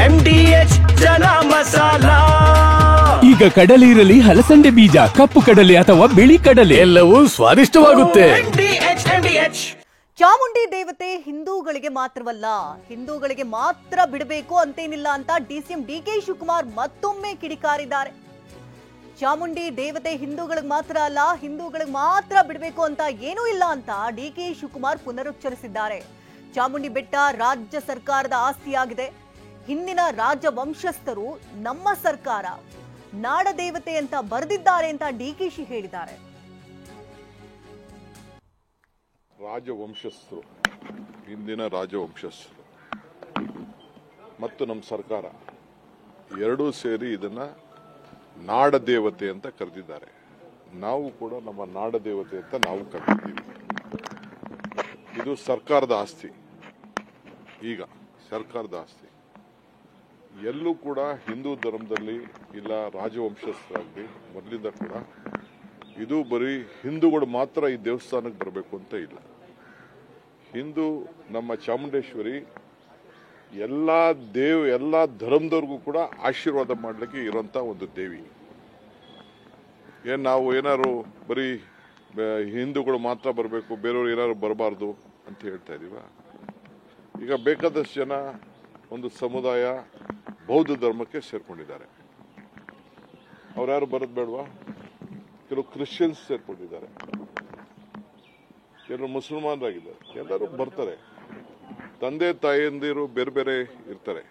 MDH chana masala. ಈಗ ಕಡಲೆ ಇರಲಿ, ಹಲಸಂಡೆ ಬೀಜ, ಕಪ್ಪು ಕಡಲೆ ಅಥವಾ ಬಿಳಿ ಕಡಲೆ, ಎಲ್ಲವೂ ಸ್ವಾದಿಷ್ಟವಾಗುತ್ತೆ. ಚಾಮುಂಡಿ ದೇವತೆ ಹಿಂದೂಗಳಿಗೆ ಮಾತ್ರವಲ್ಲ, ಹಿಂದೂಗಳಿಗೆ ಮಾತ್ರ ಬಿಡಬೇಕು ಅಂತೇನಿಲ್ಲ ಅಂತ ಡಿಸಿಎಂ ಡಿಕೆ ಶಿವಕುಮಾರ್ ಮತ್ತೊಮ್ಮೆ ಕಿಡಿಕಾರಿದ್ದಾರೆ. ಚಾಮುಂಡಿ ದೇವತೆ ಹಿಂದೂಗಳಿಗೆ ಮಾತ್ರ ಅಲ್ಲ, ಹಿಂದೂಗಳಿಗೆ ಮಾತ್ರ ಬಿಡಬೇಕು ಅಂತ ಏನೂ ಇಲ್ಲ ಅಂತ ಡಿಕೆ ಶಿವಕುಮಾರ್ ಪುನರುಚ್ಚರಿಸಿದ್ದಾರೆ. ಚಾಮುಂಡಿ ಬೆಟ್ಟ ರಾಜ್ಯ ಸರ್ಕಾರದ ಆಸ್ತಿಯಾಗಿದೆ. ಹಿಂದಿನ ರಾಜವಂಶಸ್ಥರು ನಮ್ಮ ಸರ್ಕಾರ ನಾಡ ದೇವತೆ ಅಂತ ಬರೆದಿದ್ದಾರೆ ಅಂತ ಡಿಕೆಶಿ ಹೇಳಿದ್ದಾರೆ. ರಾಜವಂಶಸ್ಥರು, ಹಿಂದಿನ ರಾಜವಂಶಸ್ಥರು ಮತ್ತು ನಮ್ಮ ಸರ್ಕಾರ ಎರಡೂ ಸೇರಿ ಇದನ್ನ ನಾಡ ದೇವತೆ ಅಂತ ಕರೆದಿದ್ದಾರೆ. ನಾವು ಕೂಡ ನಮ್ಮ ನಾಡ ದೇವತೆ ಅಂತ ನಾವು ಕರೆದಿದ್ದೀವಿ. ಇದು ಸರ್ಕಾರದ ಆಸ್ತಿ. ಈಗ ಸರ್ಕಾರದ ಆಸ್ತಿ ಎಲ್ಲೂ ಕೂಡ ಹಿಂದೂ ಧರ್ಮದಲ್ಲಿ ಇಲ್ಲ, ರಾಜವಂಶಸ್ಥರಾಗಲಿ ಮೊದಲಿಂದ ಕೂಡ ಇದು ಬರೀ ಹಿಂದೂಗಳು ಮಾತ್ರ ಈ ದೇವಸ್ಥಾನಕ್ಕೆ ಬರಬೇಕು ಅಂತ ಇಲ್ಲ. ಹಿಂದೂ ನಮ್ಮ ಚಾಮುಂಡೇಶ್ವರಿ ಎಲ್ಲ ಧರ್ಮದವ್ರಿಗೂ ಕೂಡ ಆಶೀರ್ವಾದ ಮಾಡಲಿಕ್ಕೆ ಇರೋಂಥ ಒಂದು ದೇವಿ. ನಾವು ಏನಾದ್ರು ಬರೀ ಹಿಂದೂಗಳು ಮಾತ್ರ ಬರಬೇಕು, ಬೇರೆಯವ್ರು ಏನಾದ್ರು ಬರಬಾರ್ದು ಅಂತ ಹೇಳ್ತಾ ಇದೀವ? ಈಗ ಬೇಕಾದಷ್ಟು ಜನ ಒಂದು ಸಮುದಾಯ ಬೌದ್ಧ ಧರ್ಮಕ್ಕೆ ಸೇರ್ಕೊಂಡಿದ್ದಾರೆ. ಅವ್ರ್ಯಾರು ಬರೋದು ಬೇಡವಾ? ಕೆಲವು ಕ್ರಿಶ್ಚಿಯನ್ಸ್ ಸೇರ್ಕೊಂಡಿದ್ದಾರೆ, ಕೆಲವು ಮುಸಲ್ಮಾನರಾಗಿದ್ದಾರೆ. ಎಲ್ಲರೂ ಬರ್ತಾರೆ. ತಂದೆ ತಾಯಿಯಂದಿರು ಬೇರೆ ಬೇರೆ ಇರ್ತಾರೆ.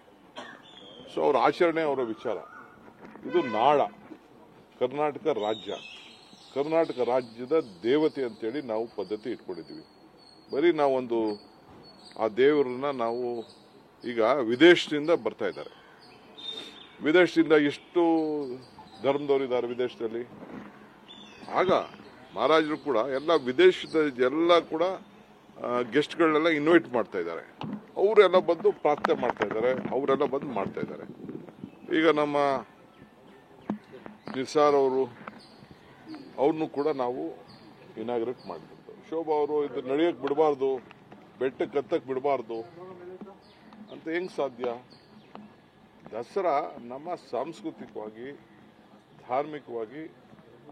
ಸೊ ಅವ್ರ ಆಚರಣೆ ಅವರ ವಿಚಾರ. ಇದು ನಾಡ, ಕರ್ನಾಟಕ ರಾಜ್ಯ, ಕರ್ನಾಟಕ ರಾಜ್ಯದ ದೇವತೆ ಅಂತೇಳಿ ನಾವು ಪದ್ಧತಿ ಇಟ್ಕೊಂಡಿದ್ದೀವಿ. ಬರೀ ನಾವೊಂದು ಆ ದೇವರನ್ನ ನಾವು ಈಗ ವಿದೇಶದಿಂದ ಬರ್ತಾ ಇದ್ದಾರೆ. ವಿದೇಶದಿಂದ ಎಷ್ಟು ಧರ್ಮದವರಿದ್ದಾರೆ ವಿದೇಶದಲ್ಲಿ. ಆಗ ಮಹಾರಾಜರು ಕೂಡ ಎಲ್ಲ ವಿದೇಶದ ಎಲ್ಲ ಕೂಡ ಗೆಸ್ಟ್ಗಳನ್ನೆಲ್ಲ ಇನ್ವೈಟ್ ಮಾಡ್ತಾ ಇದ್ದಾರೆ. ಅವರೆಲ್ಲ ಬಂದು ಪ್ರಾರ್ಥನೆ ಮಾಡ್ತಾ ಇದ್ದಾರೆ, ಅವರೆಲ್ಲ ಬಂದು ಮಾಡ್ತಾ ಇದ್ದಾರೆ. ಈಗ ನಮ್ಮ ನಿಸಾರ್ ಅವ್ರನ್ನೂ ಕೂಡ ನಾವು ಇನಾಗ್ರೇಟ್ ಮಾಡಿಬಿಟ್ಟು, ಶೋಭಾ ಅವರು ಇದು ನಡೆಯಕ್ಕೆ ಬಿಡಬಾರ್ದು, ಬೆಟ್ಟಕ್ಕೆ ಹತ್ತಕ್ಕೆ ಬಿಡಬಾರ್ದು ಅಂತ ಹೆಂಗ್ ಸಾಧ್ಯ? ದಸರಾ ನಮ್ಮ ಸಾಂಸ್ಕೃತಿಕವಾಗಿ, ಧಾರ್ಮಿಕವಾಗಿ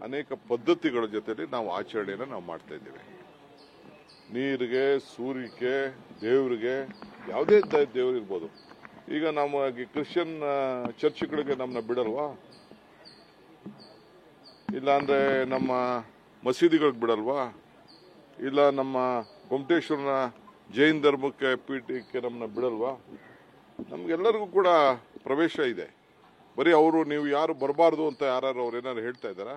ಅನೇಕ ಪದ್ಧತಿಗಳ ಜೊತೆಲಿ ನಾವು ಆಚರಣೆಯನ್ನು ನಾವು ಮಾಡ್ತಾ ಇದ್ದೇವೆ. ನೀರಿಗೆ, ಸೂರ್ಯಕ್ಕೆ, ದೇವರಿಗೆ, ಯಾವುದೇ ದೇವರು ಇರ್ಬೋದು. ಈಗ ನಮ್ಮ ಕ್ರಿಶ್ಚಿಯನ್ ಚರ್ಚ್ಗಳಿಗೆ ನಮ್ಮನ್ನ ಬಿಡಲ್ವಾ? ಇಲ್ಲ ಅಂದ್ರೆ ನಮ್ಮ ಮಸೀದಿಗಳಿಗೆ ಬಿಡಲ್ವಾ? ಇಲ್ಲ ನಮ್ಮ ಗೊಮ್ಮಟೇಶ್ವರನ ಜೈನ್ ಧರ್ಮಕ್ಕೆ ಪೀಠಕ್ಕೆ ನಮ್ಮನ್ನ ಬಿಡಲ್ವಾ? ನಮ್ಗೆಲ್ಲರಿಗೂ ಕೂಡ ಪ್ರವೇಶ ಇದೆ. ಬರೀ ಅವರು ನೀವು ಯಾರು ಬರಬಾರ್ದು ಅಂತ ಯಾರು ಅವ್ರು ಏನಾದ್ರು ಹೇಳ್ತಾ ಇದ್ದಾರಾ?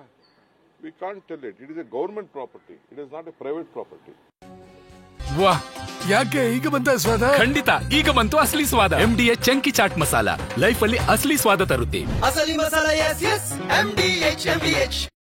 We can't tell it. It is a government property. It is not a private property. ವಾಹ್, ಯಾಕೆ ಈಗ ಬಂತ ಸ್ವಾದ? ಖಂಡಿತ ಈಗ ಬಂತು ಅಸಲಿ ಸ್ವಾದ. MDH chunky chaat masala life ಅಲ್ಲಿ ಅಸಲಿ ಸ್ವಾದ ತರುತ್ತೆ. ಅಸಲಿ ಮಸಾಲ, ಎಸ್ ಎಸ್ MDH.